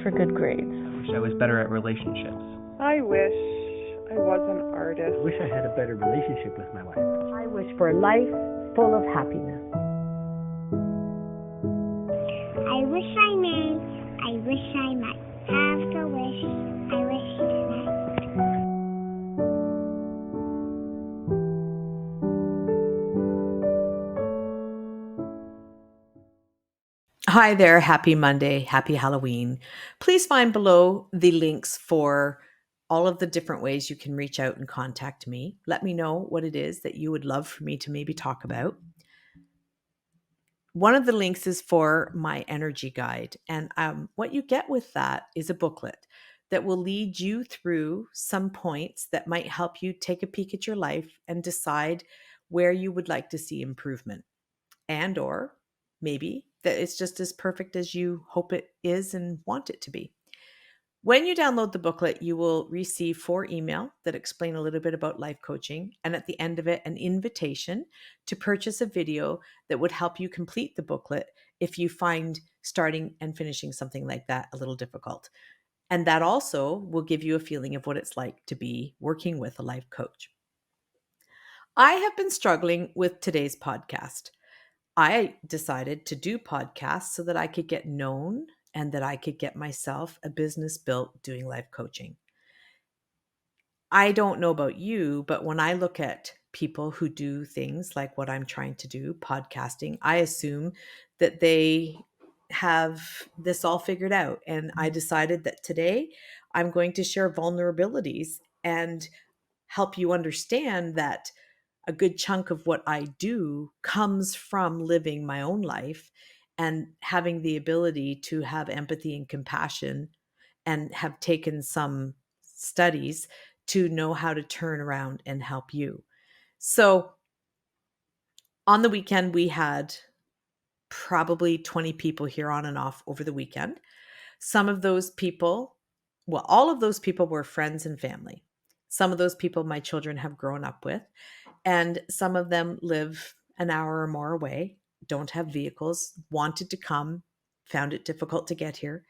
for good grades. I wish I was better at relationships. I wish I was an artist. I wish I had a better relationship with my wife. I wish for a life full of happiness. I wish I may. I wish I might have the wish. I wish tonight. Hi there. Happy Monday. Happy Halloween. Please find below the links for all of the different ways you can reach out and contact me. Let me know what it is that you would love for me to maybe talk about. One of the links is for my energy guide. And what you get with that is a booklet that will lead you through some points that might help you take a peek at your life and decide where you would like to see improvement, and or maybe that it's just as perfect as you hope it is and want it to be. When you download the booklet, you will receive 4 emails that explain a little bit about life coaching, and at the end of it, an invitation to purchase a video that would help you complete the booklet if you find starting and finishing something like that a little difficult. And that also will give you a feeling of what it's like to be working with a life coach. I have been struggling with today's podcast. I decided to do podcasts so that I could get known and that I could get myself a business built doing life coaching. I don't know about you, but when I look at people who do things like what I'm trying to do, podcasting, I assume that they have this all figured out. And I decided that today I'm going to share vulnerabilities and help you understand that a good chunk of what I do comes from living my own life and having the ability to have empathy and compassion, and have taken some studies to know how to turn around and help you. So on the weekend, we had probably 20 people here on and off over the weekend. Some of those people, all of those people were friends and family. Some of those people my children have grown up with, and some of them live an hour or more away, don't have vehicles, wanted to come, found it difficult to get here.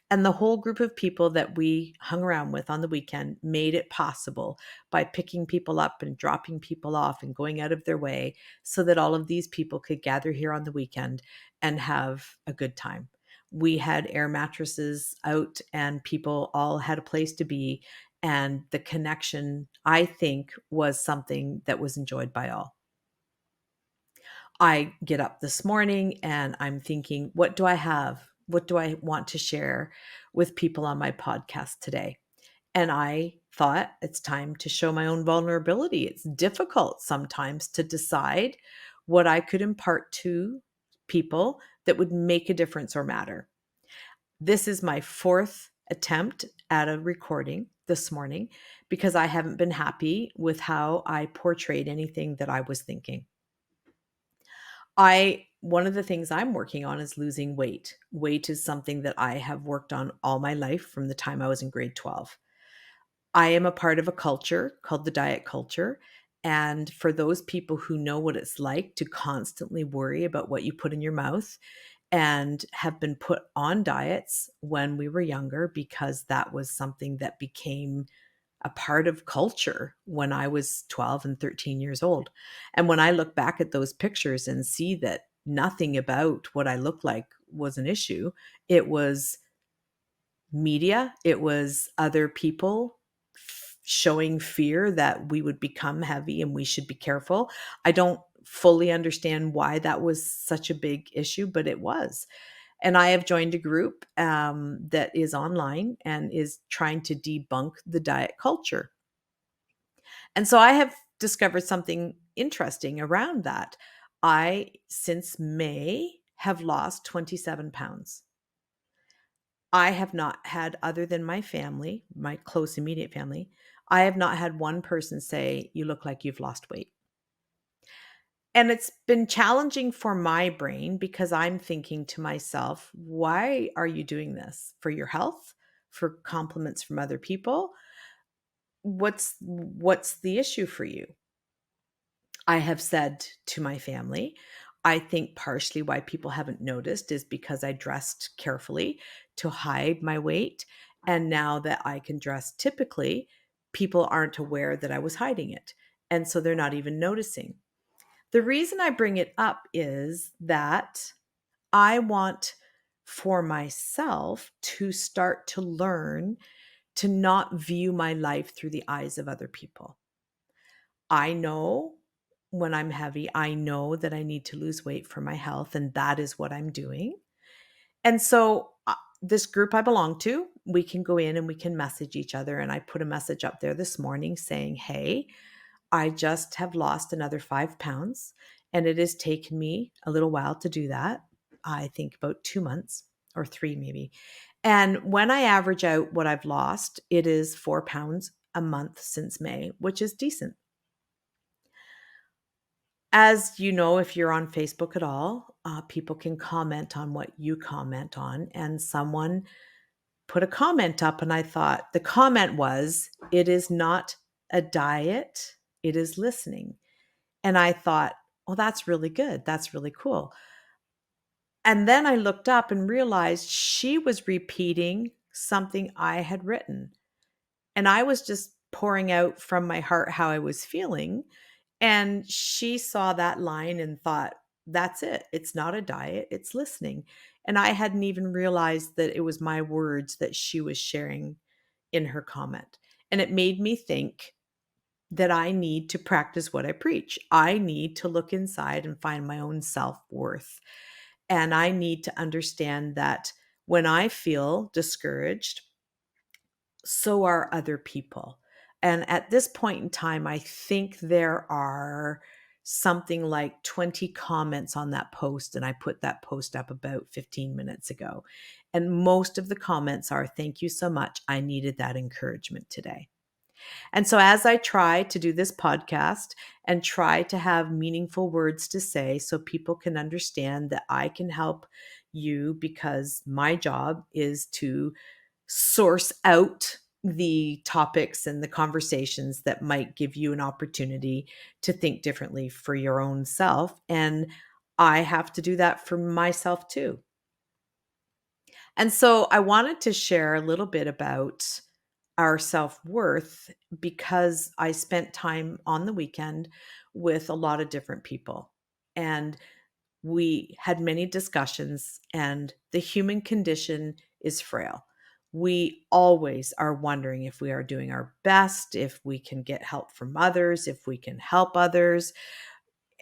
And the whole group of people that we hung around with on the weekend made it possible by picking people up and dropping people off and going out of their way so that all of these people could gather here on the weekend and have a good time. We had air mattresses out and people all had a place to be. And the connection, I think, was something that was enjoyed by all. I get up this morning and I'm thinking, what do I have? What do I want to share with people on my podcast today? And I thought it's time to show my own vulnerability. It's difficult sometimes to decide what I could impart to people that would make a difference or matter. This is my 4th attempt at a recording this morning because I haven't been happy with how I portrayed anything that I was thinking. One of the things I'm working on is losing weight. Weight is something that I have worked on all my life from the time I was in grade 12. I am a part of a culture called the diet culture. And for those people who know what it's like to constantly worry about what you put in your mouth and have been put on diets when we were younger, because that was something that became a part of culture when I was 12 and 13 years old. And when I look back at those pictures and see that nothing about what I look like was an issue, it was media, it was other people showing fear that we would become heavy and we should be careful. I don't fully understand why that was such a big issue, but it was. And I have joined a group that is online and is trying to debunk the diet culture. And so I have discovered something interesting around that. I, since May, have lost 27 pounds. I have not had, other than my family, my close immediate family, I have not had one person say, "You look like you've lost weight." And it's been challenging for my brain because I'm thinking to myself, why are you doing this? For your health? For compliments from other people? What's the issue for you? I have said to my family, I think partially why people haven't noticed is because I dressed carefully to hide my weight. And now that I can dress typically, people aren't aware that I was hiding it. And so they're not even noticing. The reason I bring it up is that I want for myself to start to learn to not view my life through the eyes of other people. I know when I'm heavy, I know that I need to lose weight for my health, and that is what I'm doing. And so, this group I belong to, we can go in and we can message each other. And I put a message up there this morning saying, hey, I just have lost another 5 pounds, and it has taken me a little while to do that. I think about 2 months or 3 maybe. And when I average out what I've lost, it is 4 pounds a month since May, which is decent. As you know, if you're on Facebook at all, people can comment on what you comment on. And someone put a comment up, and I thought the comment was, it is not a diet, it is listening. And I thought, well, that's really good. That's really cool. And then I looked up and realized she was repeating something I had written. And I was just pouring out from my heart how I was feeling. And she saw that line and thought, that's it. It's not a diet, it's listening. And I hadn't even realized that it was my words that she was sharing in her comment. And it made me think that I need to practice what I preach. I need to look inside and find my own self-worth. And I need to understand that when I feel discouraged, so are other people. And at this point in time, I think there are something like 20 comments on that post. And I put that post up about 15 minutes ago. And most of the comments are, thank you so much. I needed that encouragement today. And so, as I try to do this podcast and try to have meaningful words to say so people can understand that I can help you, because my job is to source out the topics and the conversations that might give you an opportunity to think differently for your own self. And I have to do that for myself too. And so I wanted to share a little bit about our self-worth because I spent time on the weekend with a lot of different people. And we had many discussions, and the human condition is frail. We always are wondering if we are doing our best, if we can get help from others, if we can help others.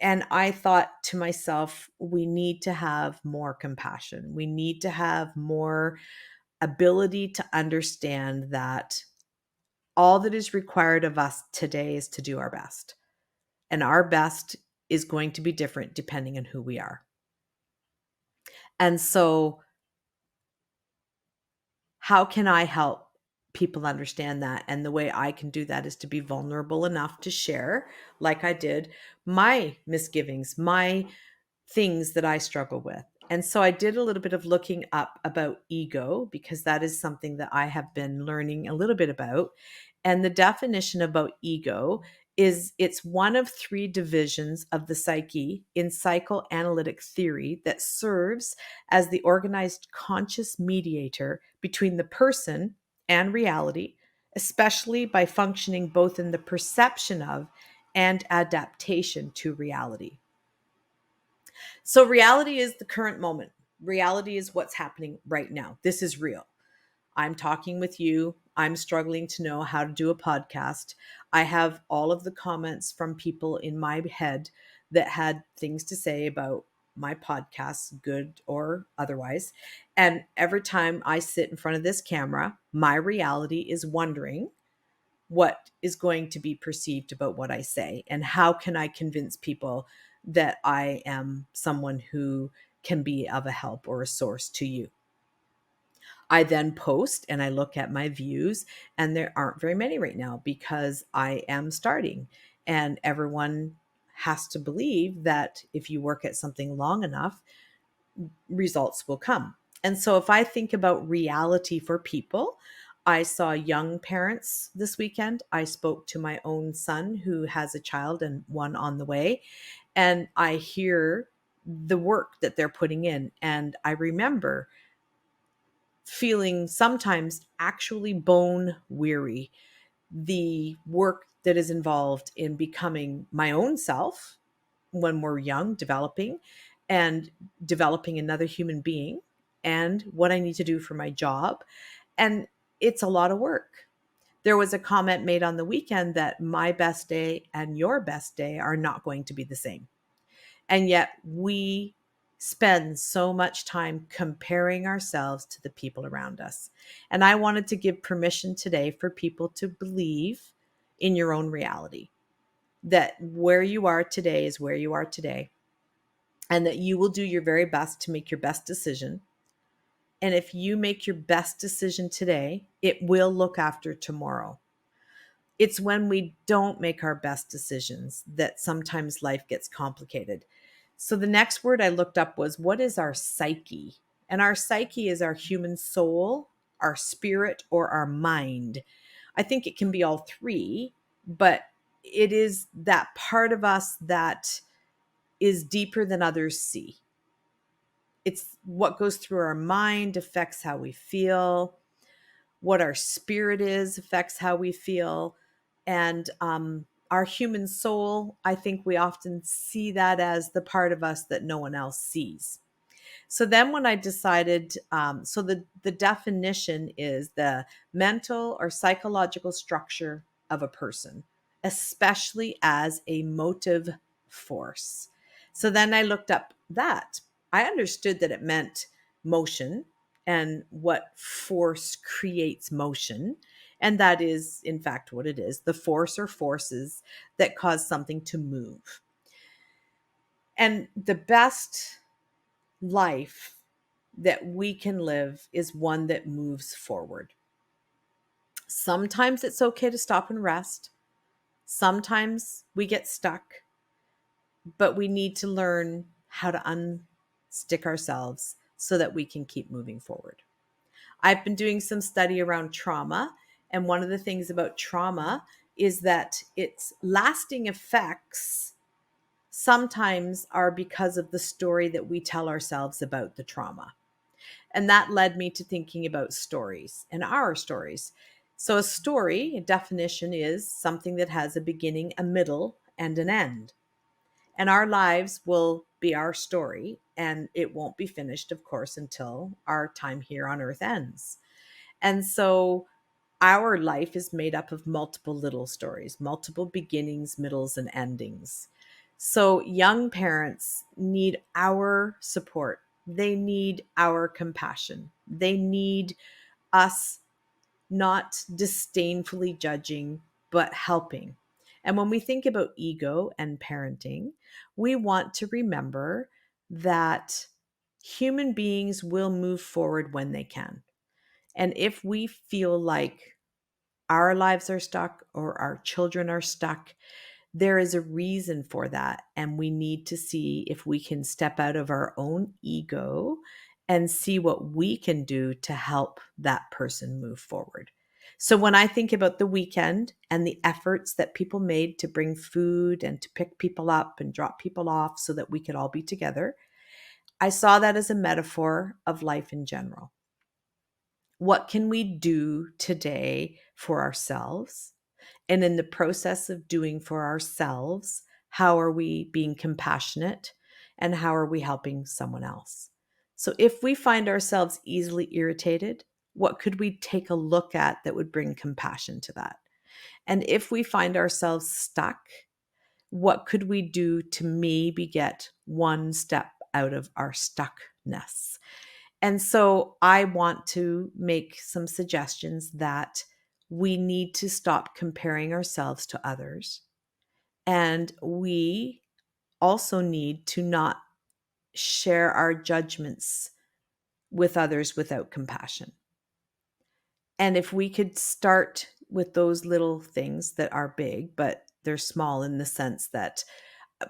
And I thought to myself, we need to have more compassion. We need to have more ability to understand that all that is required of us today is to do our best. And our best is going to be different depending on who we are. And so, how can I help people understand that? And the way I can do that is to be vulnerable enough to share, like I did, my misgivings, my things that I struggle with. And so I did a little bit of looking up about ego, because that is something that I have been learning a little bit about. And the definition about ego is it's one of three divisions of the psyche in psychoanalytic theory that serves as the organized conscious mediator between the person and reality, especially by functioning both in the perception of and adaptation to reality. So reality is the current moment. Reality is what's happening right now. This is real. I'm talking with you. I'm struggling to know how to do a podcast. I have all of the comments from people in my head that had things to say about my podcasts, good or otherwise. And every time I sit in front of this camera, my reality is wondering what is going to be perceived about what I say, and how can I convince people that I am someone who can be of a help or a source to you. I then post and I look at my views, and there aren't very many right now because I am starting, and everyone has to believe that if you work at something long enough, results will come. And so if I think about reality for people, I saw young parents this weekend. I spoke to my own son who has a child and one on the way, and I hear the work that they're putting in. And I remember feeling sometimes actually bone weary. The work that is involved in becoming my own self when we're young, and developing another human being, and what I need to do for my job. And it's a lot of work. There was a comment made on the weekend that my best day and your best day are not going to be the same. And yet we spend so much time comparing ourselves to the people around us. And I wanted to give permission today for people to believe in your own reality, that where you are today is where you are today, and that you will do your very best to make your best decision. And if you make your best decision today, it will look after tomorrow. It's when we don't make our best decisions that sometimes life gets complicated. So the next word I looked up was, what is our psyche? And our psyche is our human soul, our spirit, or our mind. I think it can be all three, but it is that part of us that is deeper than others see. It's what goes through our mind affects how we feel. What our spirit is affects how we feel. And our human soul, I think we often see that as the part of us that no one else sees. So then when I decided, so the definition is the mental or psychological structure of a person, especially as a motive force. So then I looked up that. I understood that it meant motion and what force creates motion. And that is, in fact, what it is, the force or forces that cause something to move. And the best life that we can live is one that moves forward. Sometimes it's okay to stop and rest. Sometimes we get stuck, but we need to learn how to unstick ourselves so that we can keep moving forward. I've been doing some study around trauma, and one of the things about trauma is that its lasting effects sometimes are because of the story that we tell ourselves about the trauma. And that led me to thinking about stories and our stories. So, a story, a definition, is something that has a beginning, a middle, and an end. And our lives will be our story, and it won't be finished, of course, until our time here on earth ends. And so, our life is made up of multiple little stories, multiple beginnings, middles, and endings. So, young parents need our support. They need our compassion. They need us not disdainfully judging, but helping. And when we think about ego and parenting, we want to remember that human beings will move forward when they can. And if we feel like our lives are stuck or our children are stuck, there is a reason for that. And we need to see if we can step out of our own ego and see what we can do to help that person move forward. So when I think about the weekend and the efforts that people made to bring food and to pick people up and drop people off so that we could all be together, I saw that as a metaphor of life in general. What can we do today for ourselves? And in the process of doing for ourselves, how are we being compassionate and how are we helping someone else? So if we find ourselves easily irritated, what could we take a look at that would bring compassion to that? And if we find ourselves stuck, what could we do to maybe get one step out of our stuckness? And so I want to make some suggestions that we need to stop comparing ourselves to others. And we also need to not share our judgments with others without compassion. And if we could start with those little things that are big, but they're small in the sense that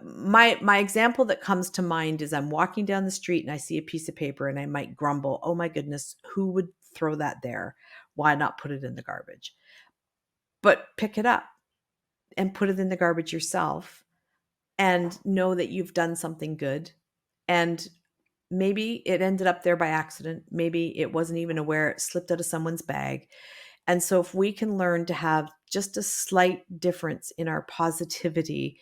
my example that comes to mind is I'm walking down the street and I see a piece of paper and I might grumble, oh my goodness, who would throw that there? Why not put it in the garbage? But pick it up and put it in the garbage yourself and know that you've done something good. And Maybe it ended up there by accident. Maybe it wasn't even aware it slipped out of someone's bag. And so if we can learn to have just a slight difference in our positivity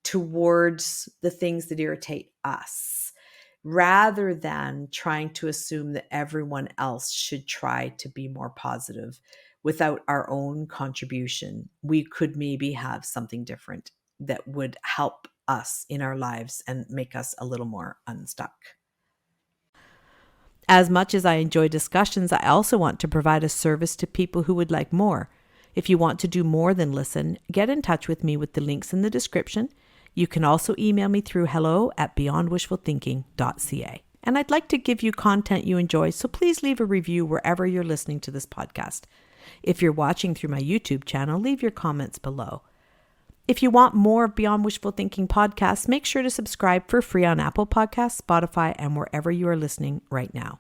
towards the things that irritate us, rather than trying to assume that everyone else should try to be more positive without our own contribution, we could maybe have something different that would help us in our lives and make us a little more unstuck. As much as I enjoy discussions, I also want to provide a service to people who would like more. If you want to do more than listen, get in touch with me with the links in the description. You can also email me through hello@beyondwishfulthinking.ca. And I'd like to give you content you enjoy, so please leave a review wherever you're listening to this podcast. If you're watching through my YouTube channel, leave your comments below. If you want more of Beyond Wishful Thinking podcasts, make sure to subscribe for free on Apple Podcasts, Spotify, and wherever you are listening right now.